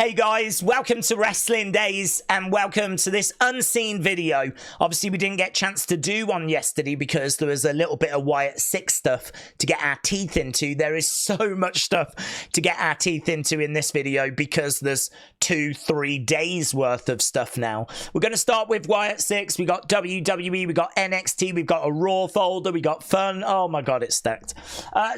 Hey guys, welcome to Wrestling Days and welcome to this unseen video. Obviously we didn't get a chance to do one yesterday because there was a little bit of WYATT 6 stuff to get our teeth into. There is so much stuff to get our teeth into in this video because there's 2-3 days worth of stuff now. We're going to start with WYATT 6. We got WWE, we got NXT, we've got a Raw folder, we got fun. Oh my god, it's stacked.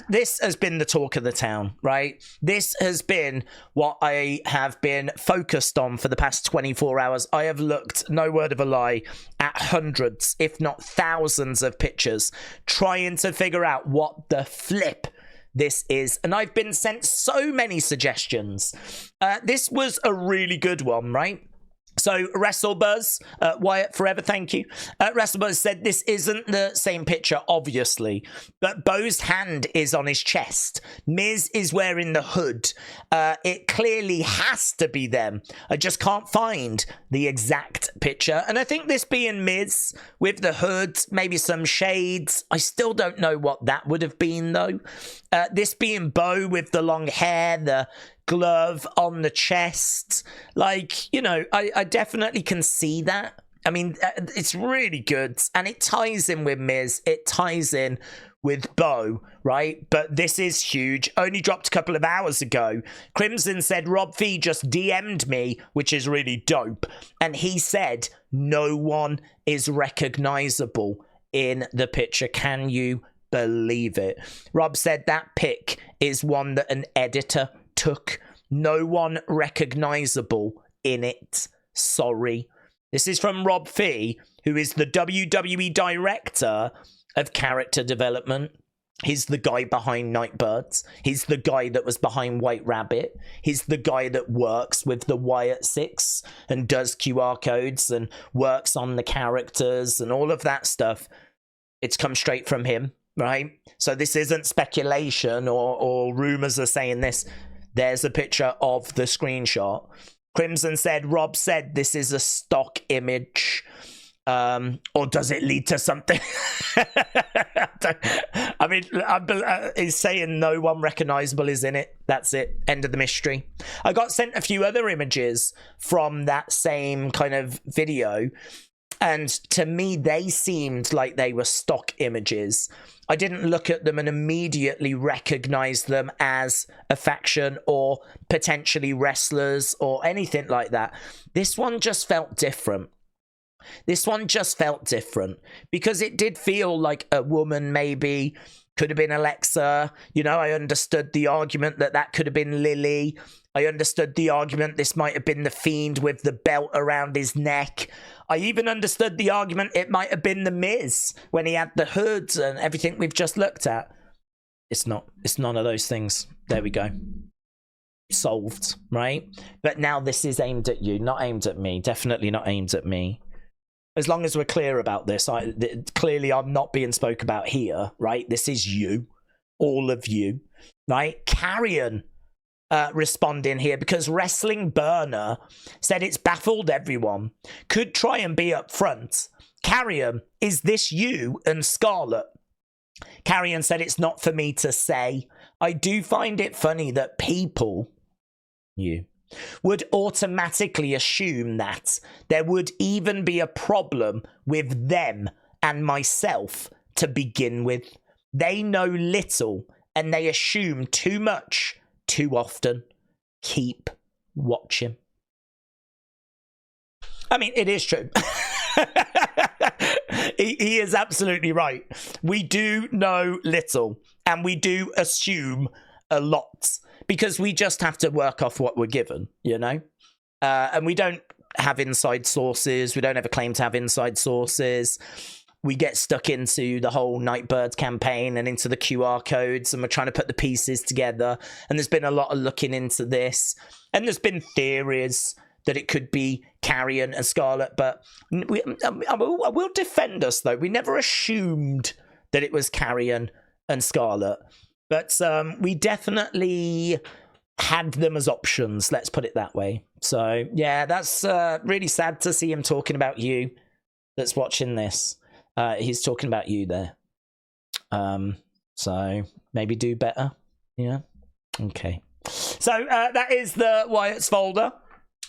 This has been the talk of the town, right? This has been what I have been focused on for the past 24 hours. I have looked, no word of a lie, at hundreds, if not thousands of pictures, trying to figure out what the flip this is. And I've been sent so many suggestions. This was a really good one, right? So WrestleBuzz, WYATT Forever, thank you. WrestleBuzz said this isn't the same picture, obviously, but Bo's hand is on his chest. Miz is wearing the hood. It clearly has to be them. I just can't find the exact picture. And I think this being Miz with the hood, maybe some shades. I still don't know what that would have been, though. This being Bo with the long hair, the glove on the chest, like, you know, I definitely can see that. I mean, it's really good, and it ties in with Miz, it ties in with Bo, right? But this is huge. Only dropped a couple of hours ago. Crimson said Rob Fee just DM'd me, which is really dope, and he said no one is recognizable in the picture. Can you believe it? Rob said that pic is one that an editor took. No one recognizable in it. Sorry. This is from Rob Fee, who is the WWE director of character development. He's the guy behind Nightbirds. He's the guy that was behind White Rabbit. He's the guy that works with the WYATT 6 and does QR codes and works on the characters and all of that stuff. It's come straight from him, right? So this isn't speculation or rumors are saying this. There's a picture of the screenshot. Crimson said, Rob said this is a stock image. Or does it lead to something? I mean, he's saying no one recognizable is in it. That's it. End of the mystery. I got sent a few other images from that same kind of video. And to me, they seemed like they were stock images. I didn't look at them and immediately recognize them as a faction or potentially wrestlers or anything like that. This one just felt different. This one just felt different because it did feel like a woman, maybe. Could have been Alexa. You know, I understood the argument that that could have been Lily. I understood the argument this might have been the Fiend with the belt around his neck. I even understood the argument it might have been the Miz when he had the hoods and everything we've just looked at. It's not. It's none of those things. There we go. Solved, right? But now this is aimed at you, not aimed at me. Definitely not aimed at me. As long as we're clear about this, clearly I'm not being spoke about here, right? This is you, all of you, right? Karrion responding here because Wrestling Burner said it's baffled everyone. Could try and be up front. Karrion, is this you and Scarlett? Karrion said it's not for me to say. I do find it funny that people, you, would automatically assume that there would even be a problem with them and myself to begin with. They know little and they assume too much too often. Keep watching. I mean, it is true. he is absolutely right. We do know little and we do assume a lot. Because we just have to work off what we're given, you know? And we don't have inside sources. We don't ever claim to have inside sources. We get stuck into the whole Nightbirds campaign and into the QR codes, and we're trying to put the pieces together. And there's been a lot of looking into this. And there's been theories that it could be Karrion and Scarlett. But I will defend us, though. We never assumed that it was Karrion and Scarlett. But we definitely had them as options, let's put it that way. So, yeah, that's really sad to see him talking about you that's watching this. He's talking about you there. So, maybe do better. Yeah? Okay. So that is the Wyatt's folder.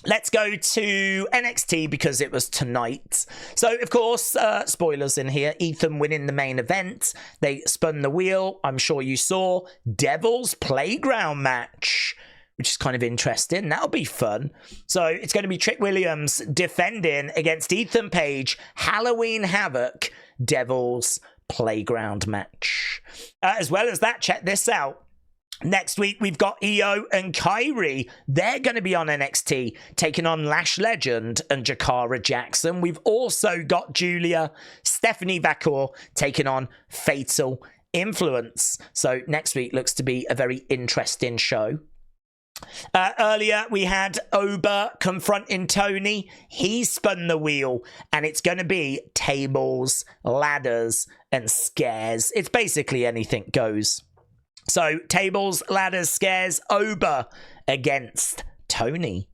Let's go to NXT because it was tonight. So, of course, spoilers in here. Ethan winning the main event. They spun the wheel. I'm sure you saw. Devil's Playground match, which is kind of interesting. That'll be fun. So, it's going to be Trick Williams defending against Ethan Page. Halloween Havoc, Devil's Playground match. As well as that, check this out. Next week, we've got Io and Kairi. They're going to be on NXT, taking on Lash Legend and Jakara Jackson. We've also got Giulia, Stephanie Vaquer, taking on Fatal Influence. So next week looks to be a very interesting show. Earlier, we had Oba confronting Tony. He spun the wheel, and it's going to be tables, ladders, and scares. It's basically anything goes. So, tables, ladders, scares, Oba against Tony.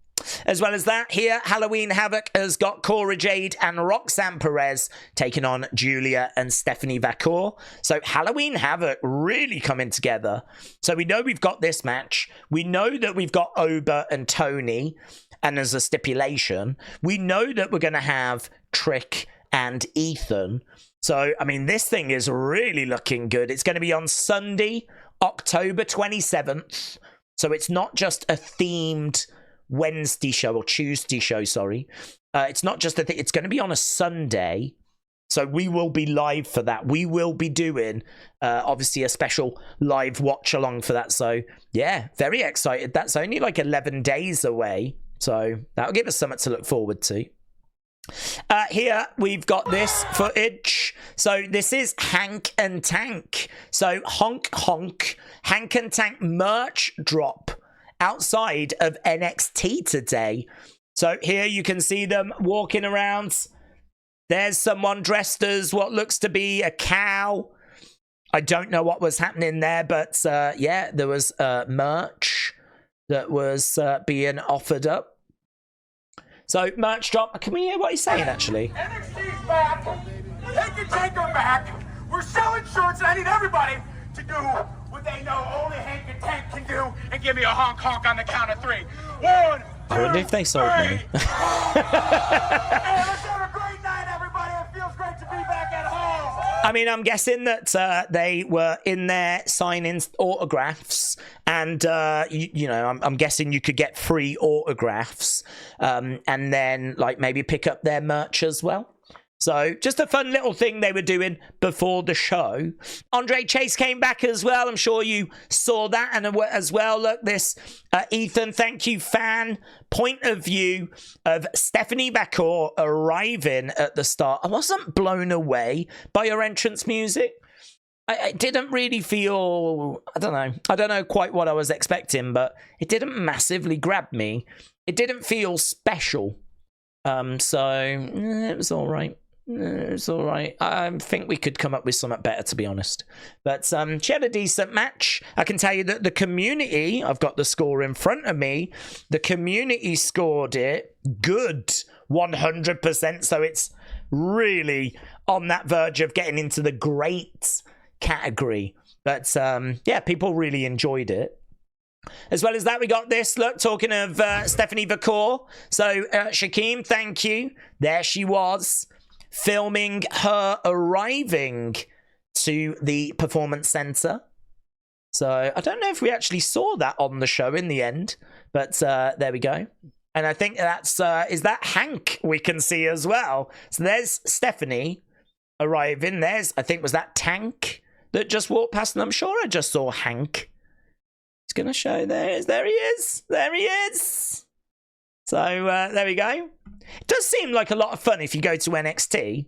As well as that, here, Halloween Havoc has got Cora, Jade, and Roxanne Perez taking on Giulia and Stephanie Vaquer. So, Halloween Havoc really coming together. So, we know we've got this match. We know that we've got Oba and Tony, and as a stipulation, we know that we're going to have Trick and Ethan. So, I mean, this thing is really looking good. It's going to be on Sunday, October 27th. So it's not just a themed Wednesday show or Tuesday show, sorry. It's not just a thing. It's going to be on a Sunday. So we will be live for that. We will be doing, obviously, a special live watch along for that. So, yeah, very excited. That's only like 11 days away. So that'll give us something to look forward to. Here we've got this footage. So this is Hank and Tank. So honk Hank and Tank merch drop outside of NXT today. So here you can see them walking around. There's someone dressed as what looks to be a cow. I don't know what was happening there, but yeah, there was merch that was being offered up. So, merch drop. Can we hear what he's saying, actually? NXT's back. Take them back. We're selling shorts, and I need everybody to do what they know only Hank and Tank can do and give me a honk on the count of 3. 1, 2, I wonder if they sold me. Hey, let's have a great night, everybody. It feels great to be back at home. I mean, I'm guessing that they were in there signing autographs, and you know, I'm guessing you could get free autographs, and then like maybe pick up their merch as well. So just a fun little thing they were doing before the show. Andre Chase came back as well. I'm sure you saw that. And as well, look, this Ethan, thank you, fan point of view of Stephanie Vaquer arriving at the start. I wasn't blown away by her entrance music. I didn't really feel, I don't know quite what I was expecting, but it didn't massively grab me. It didn't feel special. So it was all right. It's all right. I think we could come up with something better, to be honest. But she had a decent match. I can tell you that the community, I've got the score in front of me, the community scored it good, 100%. So it's really on that verge of getting into the great category. But yeah, people really enjoyed it. As well as that, we got this. Look, talking of Stephanie Vaquer. So, Shaquem, thank you. There she was, filming her arriving to the Performance Center. So, I don't know if we actually saw that on the show in the end, but there we go. And I think that's, is that Hank we can see as well? So, there's Stephanie arriving. There's, I think, was that Tank that just walked past? And I'm sure I just saw Hank. It's going to show there he is. There he is. So there we go. It does seem like a lot of fun if you go to NXT.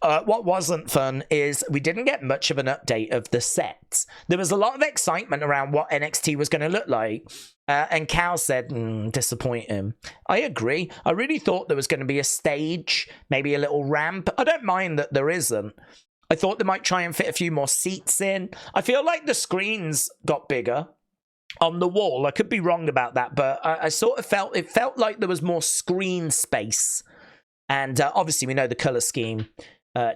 What wasn't fun is we didn't get much of an update of the set. There was a lot of excitement around what NXT was going to look like. And Cal said, disappointing. I agree. I really thought there was going to be a stage, maybe a little ramp. I don't mind that there isn't. I thought they might try and fit a few more seats in. I feel like the screens got bigger on the wall. I could be wrong about that, but I sort of felt like there was more screen space. And obviously we know the color scheme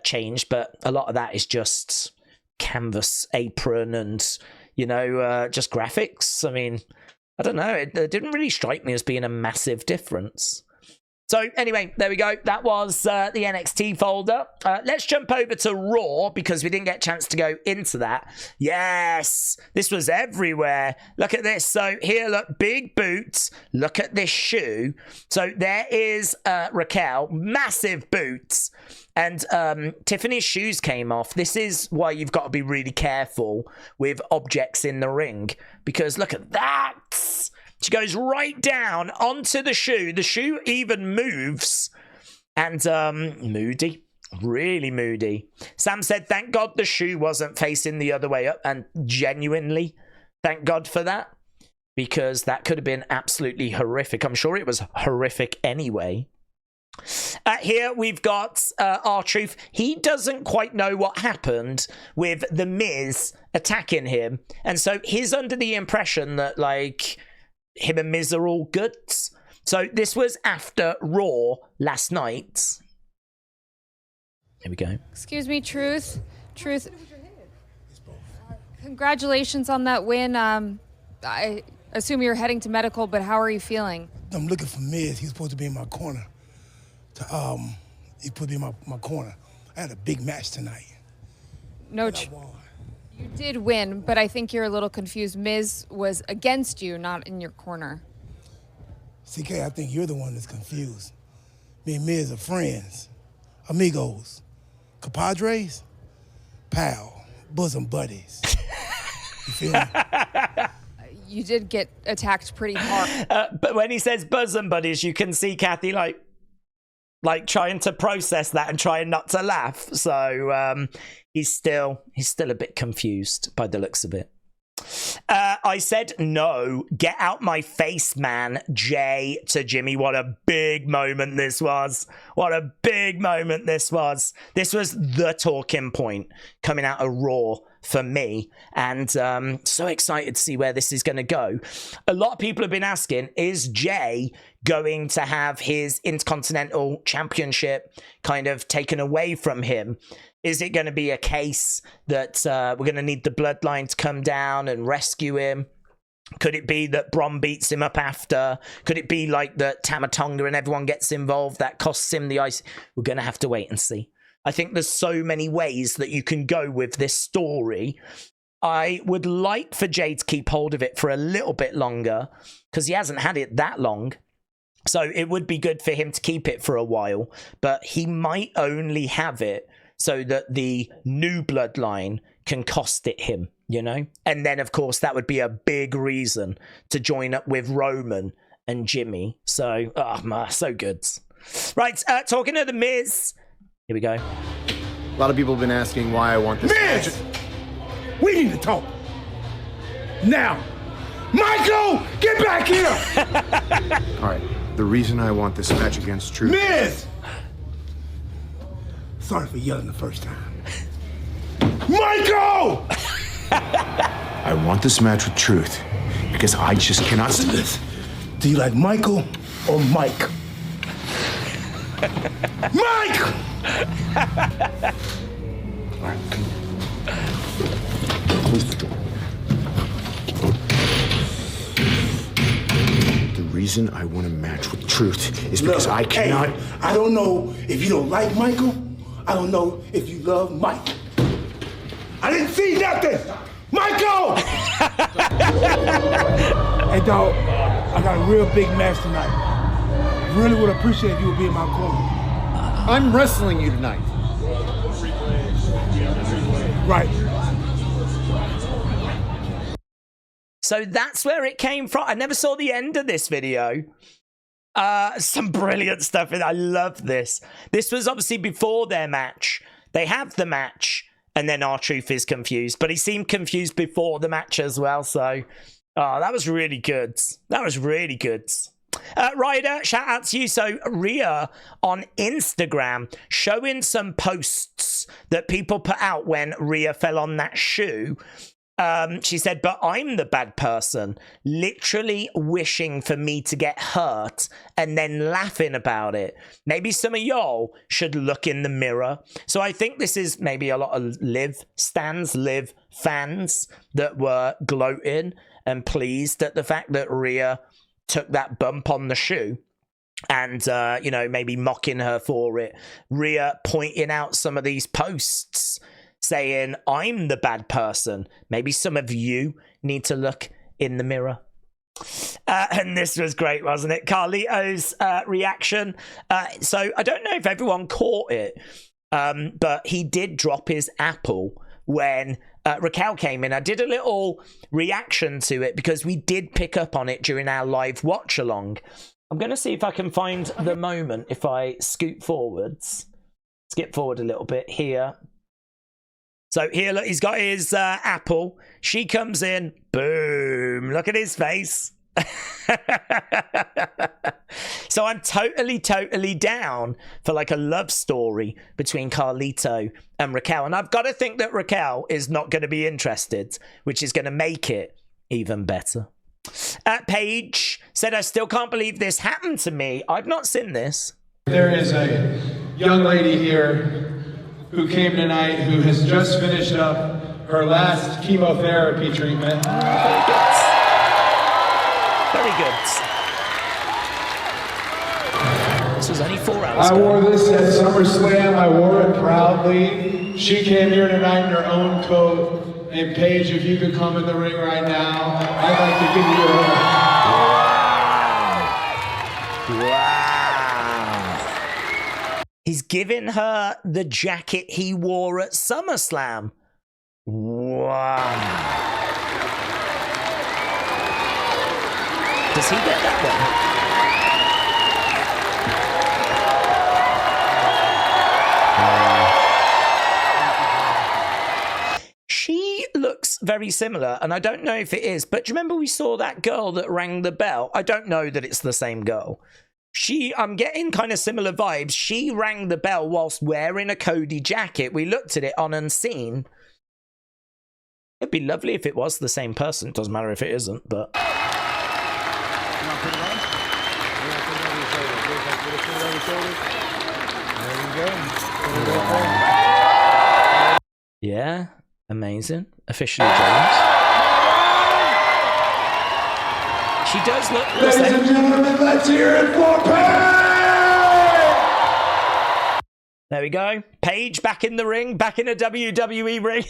changed, but a lot of that is just canvas apron and, you know, just graphics. I mean, I don't know. It didn't really strike me as being a massive difference. So anyway, there we go. That was the NXT folder. Let's jump over to Raw because we didn't get a chance to go into that. Yes, this was everywhere. Look at this. So here, look, big boots. Look at this shoe. So there is Raquel, massive boots. And Tiffany's shoes came off. This is why you've got to be really careful with objects in the ring. Because look at that. She goes right down onto the shoe. The shoe even moves. And moody. Really moody. Sam said, thank God the shoe wasn't facing the other way up. And genuinely, thank God for that. Because that could have been absolutely horrific. I'm sure it was horrific anyway. Here we've got R-Truth. He doesn't quite know what happened with The Miz attacking him. And so he's under the impression that, like, him and Miz are all good. So this was after Raw last night. Here we go. Excuse me, Truth. Truth. Congratulations on that win. I assume you're heading to medical, but how are you feeling? I'm looking for Miz. He's supposed to be in my corner. He put me in my corner. I had a big match tonight. No, you did win, but I think you're a little confused. Miz was against you, not in your corner. CK, I think you're the one that's confused. Me and Miz are friends, amigos, compadres, pal, bosom buddies. You feel me? You did get attacked pretty hard. But when he says bosom buddies, you can see Cathy like trying to process that and trying not to laugh. So he's still a bit confused by the looks of it. I said no, get out my face, man. Jay to Jimmy. What a big moment this was. What a big moment this was. This was the talking point coming out of Raw for me, and so excited to see where this is going to go. A lot of people have been asking, is Jay going to have his Intercontinental Championship kind of taken away from him? Is it going to be a case that we're going to need the Bloodline to come down and rescue him? Could it be that Bron beats him up after? Could it be like that Tama Tonga and everyone gets involved? That costs him the ice. We're going to have to wait and see. I think there's so many ways that you can go with this story. I would like for Jay to keep hold of it for a little bit longer because he hasn't had it that long. So it would be good for him to keep it for a while, but he might only have it so that the new Bloodline can cost it him, you know? And then, of course, that would be a big reason to join up with Roman and Jimmy. So, so good. Right, talking to The Miz. Here we go. A lot of people have been asking why I want this Miz! match. We need to talk. Now. Michael, get back here! All right, the reason I want this match against Truth... Miz! Sorry for yelling the first time. Michael! I want this match with Truth because I just cannot... This. Do you like Michael or Mike? Mike! All right. Close the door. The reason I want a match with Truth is because I cannot... Hey, I don't know if you don't like Michael. I don't know if you love Mike. I didn't see nothing! Michael! Hey, dog, I got a real big match tonight. Really would appreciate if you would be in my corner. I'm wrestling you tonight. Right. So that's where it came from. I never saw the end of this video. Some brilliant stuff. I love this. This was obviously before their match. They have the match, and then R-Truth is confused. But he seemed confused before the match as well. So, that was really good. That was really good. Ryder, shout out to you. So Rhea on Instagram showing some posts that people put out when Rhea fell on that shoe. She said, but I'm the bad person, literally wishing for me to get hurt and then laughing about it. Maybe some of y'all should look in the mirror. So I think this is maybe a lot of Liv stands, Liv fans that were gloating and pleased at the fact that Rhea took that bump on the shoe and, you know, maybe mocking her for it. Rhea pointing out some of these posts saying, I'm the bad person. Maybe some of you need to look in the mirror. And this was great, wasn't it? Carlito's reaction. So I don't know if everyone caught it, but he did drop his apple when Raquel came in. I did a little reaction to it because we did pick up on it during our live watch along. I'm going to see if I can find the moment if I scoot forwards. Skip forward a little bit here. So here, look, he's got his apple. She comes in. Boom. Look at his face. So I'm totally down for like a love story between Carlito and Raquel. And I've got to think that Raquel is not going to be interested, which is going to make it even better. Paige said, I still can't believe this happened to me. I've not seen this. There is a young lady here who came tonight who has just finished up her last chemotherapy treatment. Very good. This was only 4 hours ago. I wore this at SummerSlam. I wore it proudly. She came here tonight in her own coat. And Paige, if you could come in the ring right now, I'd like to give you a... Wow. He's giving her the jacket he wore at SummerSlam. Wow. Does he get that one? She looks very similar, and I don't know if it is, but do you remember we saw that girl that rang the bell? I don't know that it's the same girl. I'm getting kind of similar vibes. She rang the bell whilst wearing a Cody jacket. We looked at it on Unseen. It'd be lovely if it was the same person. It doesn't matter if it isn't, but... Yeah, amazing. Officially Jones. She does look the same. Ladies and gentlemen, let's hear it for Paige! There we go. Paige back in the ring, back in a WWE ring.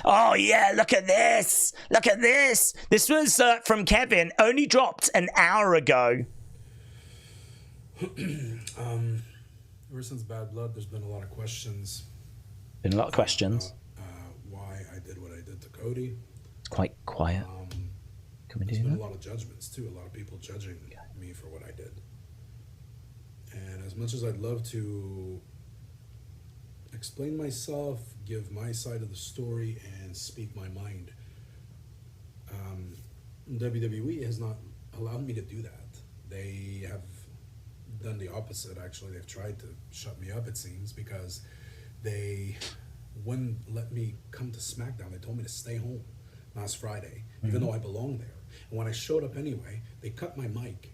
Oh, yeah, look at this. Look at this. This was from Kevin, only dropped an hour ago. Ever since Bad Blood, there's been a lot of questions. Been a lot of questions. Why I did what I did to Cody. It's quite quiet. Can we do There's been that? a lot of judgments, too. A lot of people judging me for what I did. And as much as I'd love to explain myself, give my side of the story, and speak my mind, WWE has not allowed me to do that. They have done the opposite, actually. They've tried to shut me up, it seems, because they wouldn't let me come to SmackDown. They told me to stay home last Friday, even though I belong there. And when I showed up anyway, they cut my mic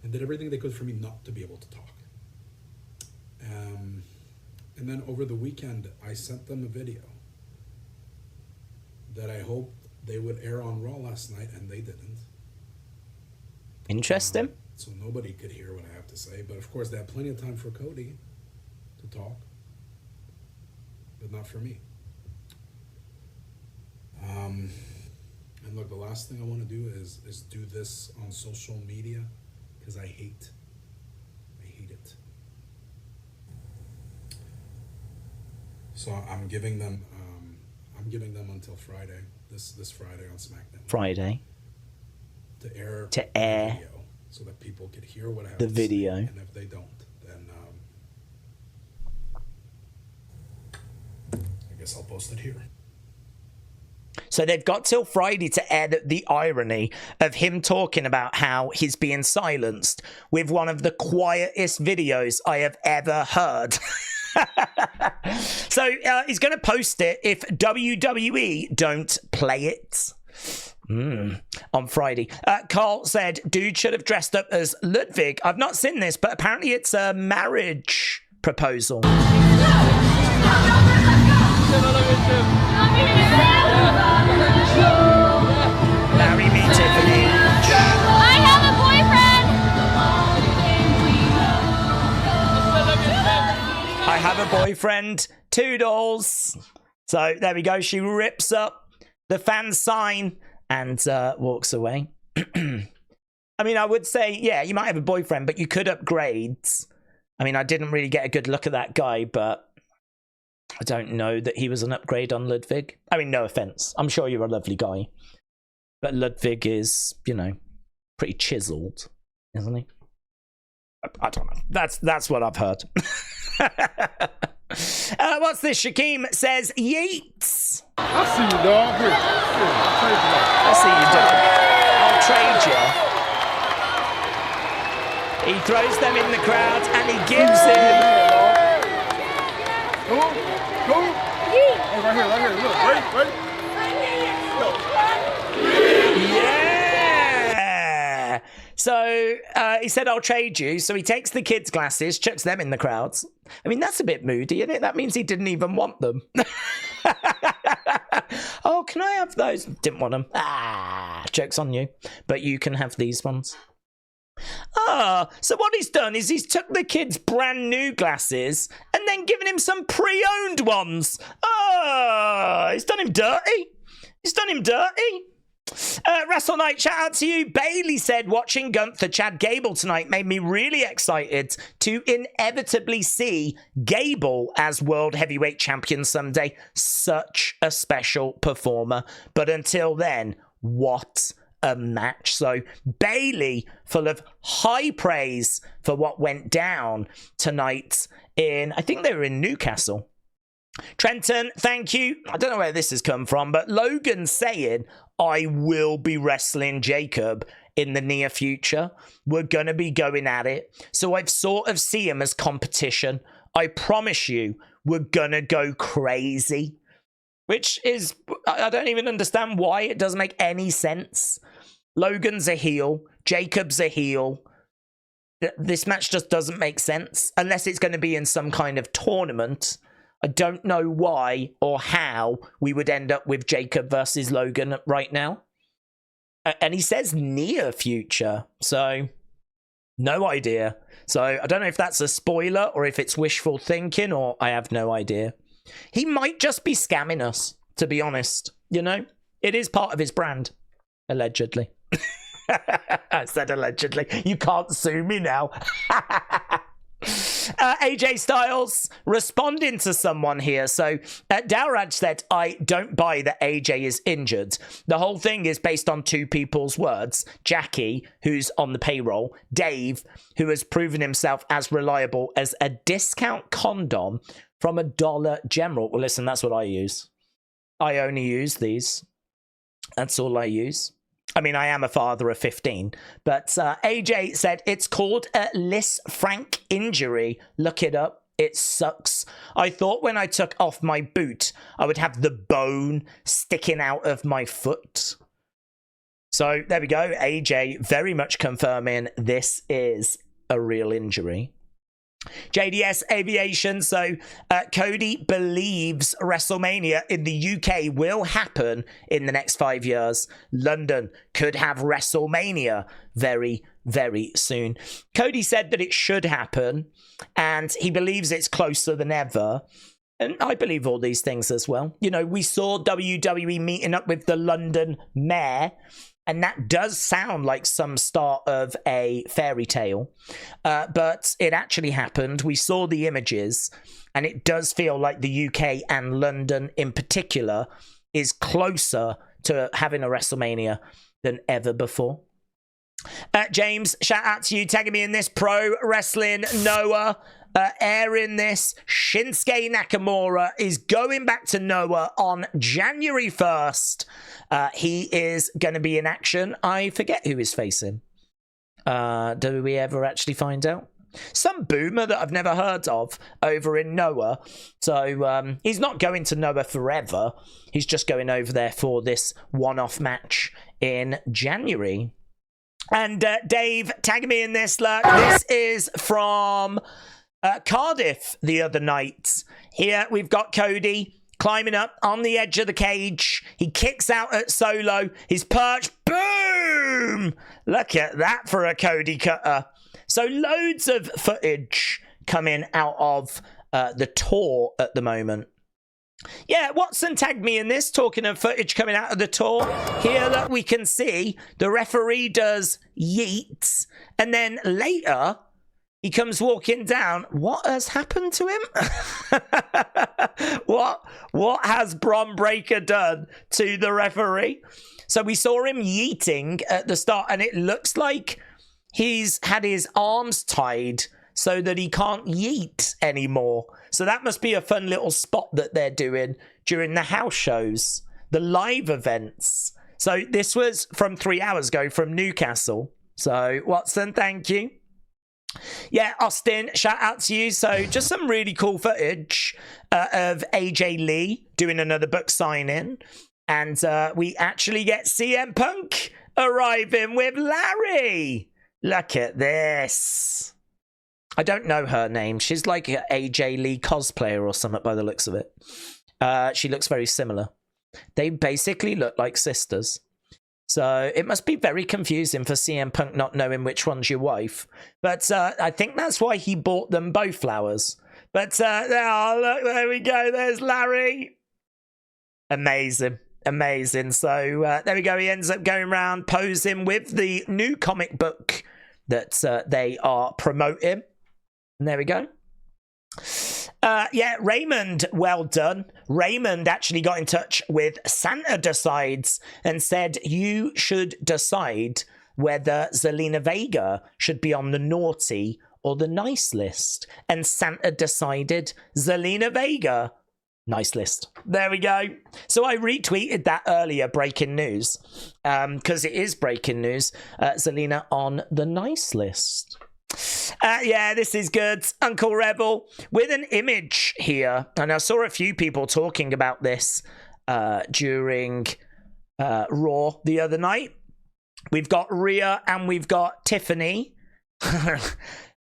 and did everything they could for me not to be able to talk. And then over the weekend, I sent them a video that I hoped they would air on Raw last night, and they didn't. Interesting. So nobody could hear what I have to say. But of course, they had plenty of time for Cody to talk, but not for me. And look, the last thing I want to do is do this on social media, because I hate it. So I'm giving them until Friday, this Friday on SmackDown. Friday. To air To air. video, so that people could hear what I have The to video. say. And if they don't, then I guess I'll post it here. So they've got till Friday to air the irony of him talking about how he's being silenced with one of the quietest videos I have ever heard. So he's going to post it if WWE don't play it. On Friday. Carl said, dude should have dressed up as Ludwig. I've not seen this, but apparently it's a marriage proposal. boyfriend. Toodles. So there we go. She rips up the fan sign and walks away. I mean, I would say, yeah, you might have a boyfriend, but you could upgrade. I mean, I didn't really get a good look at that guy, but I don't know that he was an upgrade on Ludwig. I mean, no offense. I'm sure you're a lovely guy. But Ludwig is, you know, pretty chiseled, isn't he? I don't know. That's what I've heard. What's this? Shaquem says, yeets. I see you, dog. Here. I see you, dog. I'll trade you. He throws them in the crowd and he gives him. Go. Hey, right here. Look, wait. Yeah. So he said, I'll trade you. So he takes the kids' glasses, chucks them in the crowds. I mean, that's a bit moody, isn't it? That means he didn't even want them. Oh, can I have those? Didn't want them. Joke's on you. But you can have these ones. So what he's done is he's took the kid's brand new glasses and then given him some pre-owned ones. He's done him dirty. Wrestle Night, shout out to you. Bayley said, watching Gunther Chad Gable tonight made me really excited to inevitably see Gable as World Heavyweight Champion someday. Such a special performer. But until then, what a match. So Bayley full of high praise for what went down tonight I think they were in Newcastle. Trenton, thank you. I don't know where this has come from, but Logan saying, I will be wrestling Jacob in the near future. We're going to be going at it. So I've sort of see him as competition. I promise you, we're going to go crazy. Which is, I don't even understand why. It doesn't make any sense. Logan's a heel. Jacob's a heel. This match just doesn't make sense. Unless it's going to be in some kind of tournament. I don't know why or how we would end up with Jacob versus Logan right now. And he says near future. So, no idea. So, I don't know if that's a spoiler or if it's wishful thinking or I have no idea. He might just be scamming us, to be honest. You know, it is part of his brand. Allegedly. I said allegedly. You can't sue me now. AJ Styles responding to someone here. So Dalraj said, I don't buy that AJ is injured. The whole thing is based on two people's words. Jackie, who's on the payroll. Dave, who has proven himself as reliable as a discount condom from a Dollar General. Well, listen, that's what I use. I only use these. That's all I use. I mean, I am a father of 15, but AJ said it's called a Liz Frank injury. Look it up. It sucks. I thought when I took off my boot, I would have the bone sticking out of my foot. So there we go. AJ very much confirming this is a real injury. JDS Aviation, so Cody believes WrestleMania in the UK will happen in the next 5 years. London could have WrestleMania very, very soon. Cody said that it should happen, and he believes it's closer than ever. And I believe all these things as well. You know, we saw WWE meeting up with the London mayor, and that does sound like some start of a fairy tale. But it actually happened. We saw the images, and it does feel like the UK and London in particular is closer to having a WrestleMania than ever before. James, shout out to you, tagging me in this. Pro Wrestling Noah airing this. Shinsuke Nakamura is going back to Noah on January 1st. He is going to be in action. I forget who he's facing. Do we ever actually find out? Some boomer that I've never heard of over in Noah. So he's not going to Noah forever. He's just going over there for this one-off match in January. And Dave, tag me in this. Look, this is from Cardiff the other night. Here we've got Cody climbing up on the edge of the cage. He kicks out at Solo. He's perched. Boom! Look at that for a Cody Cutter. So loads of footage coming out of the tour at the moment. Yeah, Watson tagged me in this, talking of footage coming out of the tour. Here, look, we can see the referee does yeet, and then later he comes walking down. What has happened to him? What has Bron Breakker done to the referee? So we saw him yeeting at the start, and it looks like he's had his arms tied so that he can't yeet anymore. So that must be a fun little spot that they're doing during the house shows, the live events. So this was from 3 hours ago from Newcastle. So Watson, thank you. Yeah, Austin, shout out to you. So just some really cool footage of AJ Lee doing another book signing. And we actually get CM Punk arriving with Larry. Look at this. I don't know her name. She's like an AJ Lee cosplayer or something by the looks of it. She looks very similar. They basically look like sisters. So it must be very confusing for CM Punk not knowing which one's your wife. But I think that's why he bought them both flowers. But oh, look, there we go. There's Larry. Amazing. Amazing. So there we go. He ends up going around posing with the new comic book that they are promoting. And there we go. Yeah, Raymond, well done. Raymond actually got in touch with Santa Decides and said you should decide whether Zelina Vega should be on the naughty or the nice list. And Santa decided Zelina Vega, nice list. There we go. So I retweeted that earlier, breaking news, because it is breaking news. Zelina on the nice list. Yeah, this is good. Uncle Rebel with an image here. And I saw a few people talking about this during Raw the other night. We've got Rhea and we've got Tiffany.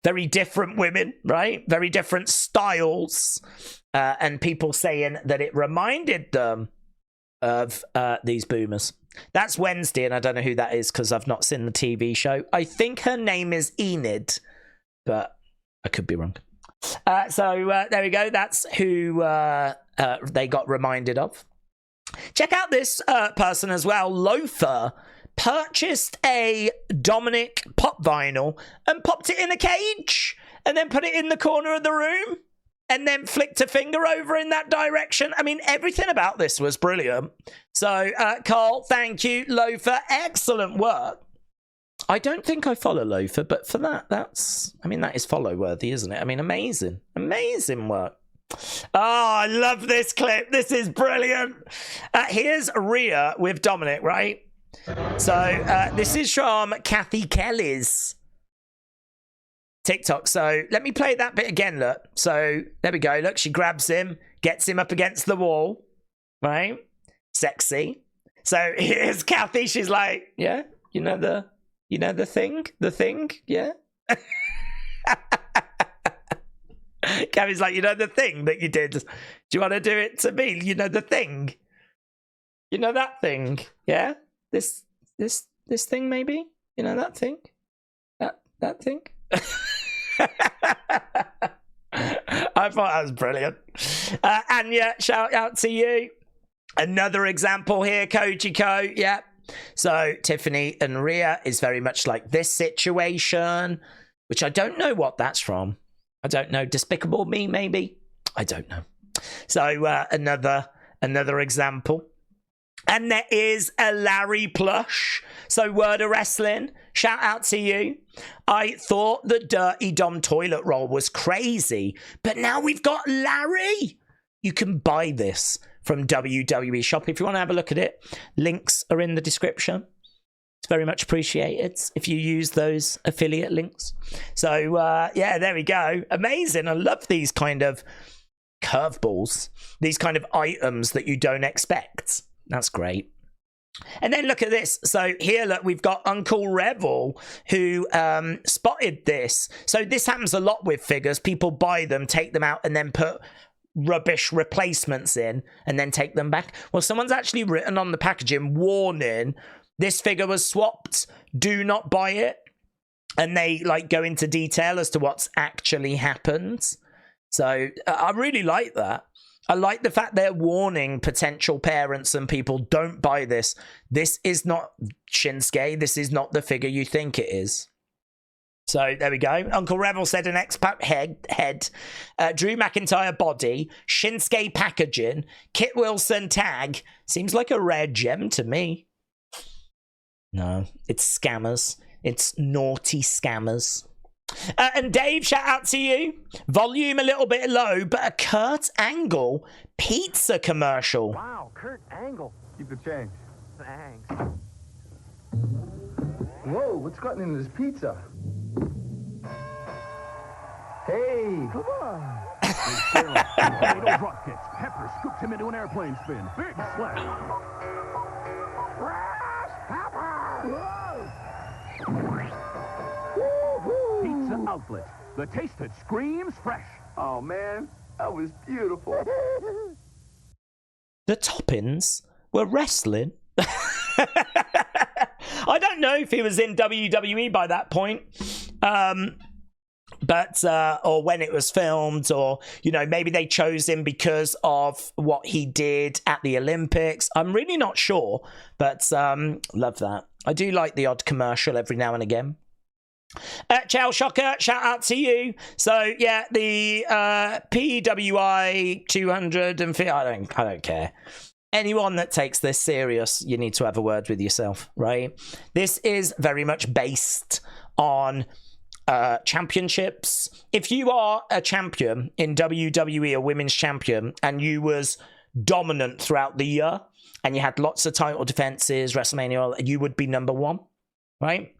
Very different women, right? Very different styles. And people saying that it reminded them of these boomers. That's Wednesday, and I don't know who that is because I've not seen the TV show. I think her name is Enid, but I could be wrong. So there we go. That's who they got reminded of. Check out this person as well. Loafer purchased a Dominik pop vinyl and popped it in a cage and then put it in the corner of the room and then flicked a finger over in that direction. I mean, everything about this was brilliant. So, Carl, thank you. Loafer, excellent work. I don't think I follow Loafer, but for that, that is follow-worthy, isn't it? I mean, amazing. Amazing work. Oh, I love this clip. This is brilliant. Here's Rhea with Dominik, right? So, this is from Cathy Kelley's TikTok. So let me play that bit again, look. So there we go. Look, she grabs him, gets him up against the wall, right? Sexy. So here's Cathy. She's like, yeah, you know the thing, yeah. Cathy's like, you know the thing that you did. Do you want to do it to me? You know the thing. You know that thing, yeah. This thing maybe. You know that thing. That thing. I thought that was brilliant. Anya, shout out to you. Another example here, Kojiko. Yeah. So Tiffany and Rhea is very much like this situation, which I don't know what that's from. I don't know. Despicable Me, maybe. I don't know. So another example. And there is a Larry plush. So Word of Wrestling, shout out to you. I thought the Dirty Dom toilet roll was crazy, but now we've got Larry. You can buy this from WWE Shop if you want to have a look at it. Links are in the description. It's very much appreciated if you use those affiliate links. So, yeah, there we go. Amazing. I love these kind of curveballs, these kind of items that you don't expect. That's great. And then look at this. So here, look, we've got Uncle Revel who spotted this. So this happens a lot with figures. People buy them, take them out, and then put rubbish replacements in and then take them back. Well, someone's actually written on the packaging, warning, this figure was swapped. Do not buy it. And they like go into detail as to what's actually happened. So I really like that. I like the fact they're warning potential parents and people, don't buy this. This is not Shinsuke. This is not the figure you think it is. So there we go. Uncle Revel said an X-Pac head, Drew McIntyre body, Shinsuke packaging, Kit Wilson tag. Seems like a rare gem to me. No, it's scammers. It's naughty scammers. And Dave, shout out to you. Volume a little bit low, but a Kurt Angle pizza commercial. Wow, Kurt Angle. Keep the change. Thanks. Whoa, what's gotten into this pizza? Hey, come on. Tornado drop kicks. Pepper scoops him into an airplane spin. Big slap. Pizza outlet. The taste that screams fresh. Oh, man, that was beautiful. The Toppins were wrestling. I don't know if he was in WWE by that point. But or when it was filmed, or, you know, maybe they chose him because of what he did at the Olympics. I'm really not sure, but love that. I do like the odd commercial every now and again. Chow Shocker, shout out to you. So yeah, the PWI 250. I don't care. Anyone that takes this serious, you need to have a word with yourself, right? This is very much based on championships. If you are a champion in WWE, a women's champion, and you was dominant throughout the year, and you had lots of title defenses, WrestleMania, you would be number one, right?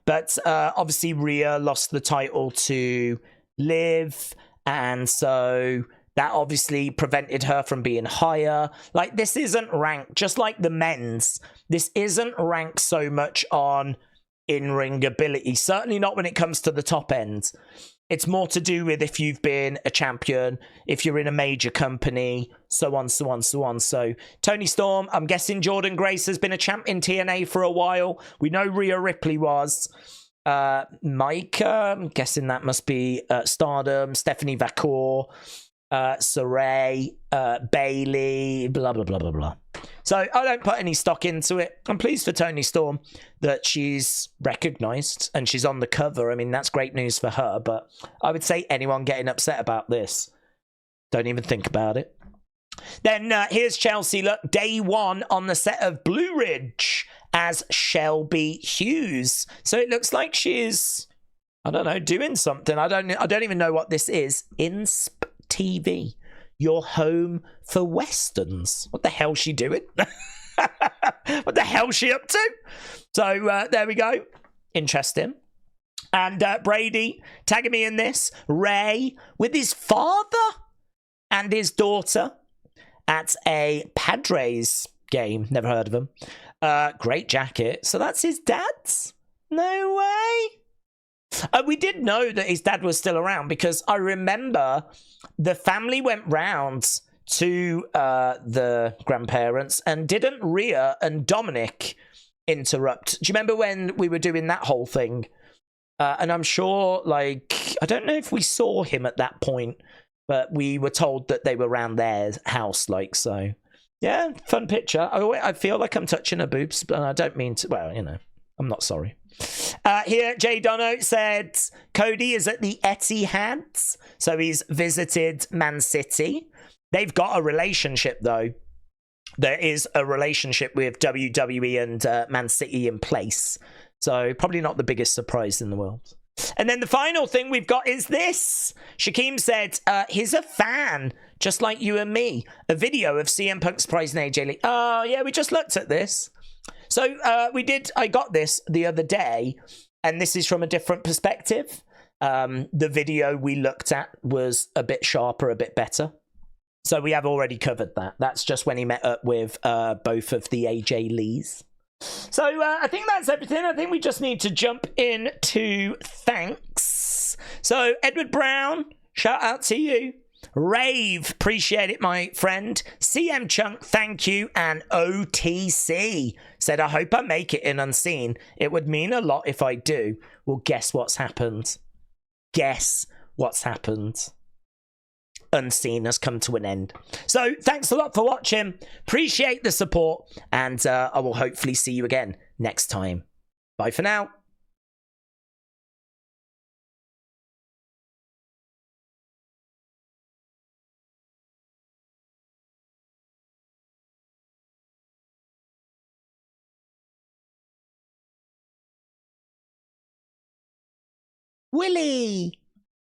But obviously Rhea lost the title to Liv, and so that obviously prevented her from being higher. Like, this isn't ranked, just like the men's, this isn't ranked so much on in-ring ability, certainly not when it comes to the top end. It's more to do with if you've been a champion, if you're in a major company, so on, so on, so on. So Tony Storm, I'm guessing Jordan Grace has been a champ in TNA for a while. We know Rhea Ripley was. Micah, I'm guessing that must be Stardom. Stephanie Vaquer, Saray, Bayley, blah, blah, blah, blah, blah. So I don't put any stock into it. I'm pleased for Tony Storm that she's recognised and she's on the cover. I mean, that's great news for her, but I would say anyone getting upset about this, don't even think about it. Then here's Chelsea. Look, day one on the set of Blue Ridge as Shelby Hughes. So it looks like she's, I don't know, doing something. I don't even know what this is. Insp TV, your home for westerns. What the hell's she doing? What the hell's she up to? So there we go. Interesting. And Brady tagging me in this. Ray with his father and his daughter at a Padres game. Never heard of him. Great jacket. So that's his dad's? No way. We did know that his dad was still around because I remember the family went round to the grandparents, and didn't Rhea and Dominik interrupt? Do you remember when we were doing that whole thing? And I'm sure, like, I don't know if we saw him at that point, but we were told that they were around their house, like, so. Yeah, fun picture. I feel like I'm touching her boobs, but I don't mean to. Well, you know, I'm not sorry. Here, Jay Dono said Cody is at the Etihad, so he's visited Man City. They've got a relationship, though. There is a relationship with WWE and Man City in place, so probably not the biggest surprise in the world. And then the final thing we've got is this. Shaquem said, he's a fan, just like you and me. A video of CM Punk surprising AJ Lee. Oh, yeah, we just looked at this. So I got this the other day, and this is from a different perspective. The video we looked at was a bit sharper, a bit better. So we have already covered that. That's just when he met up with both of the AJ Lees. So I think that's everything. I think we just need to jump into thanks. So Edward Brown, shout out to you. Rave, appreciate it, my friend. CM Chunk, thank you. And OTC said, I hope I make it in Unseen. It would mean a lot if I do. Well, guess what's happened? Guess what's happened? Unseen has come to an end. So thanks a lot for watching. Appreciate the support, and I will hopefully see you again next time. Bye for now. Willie!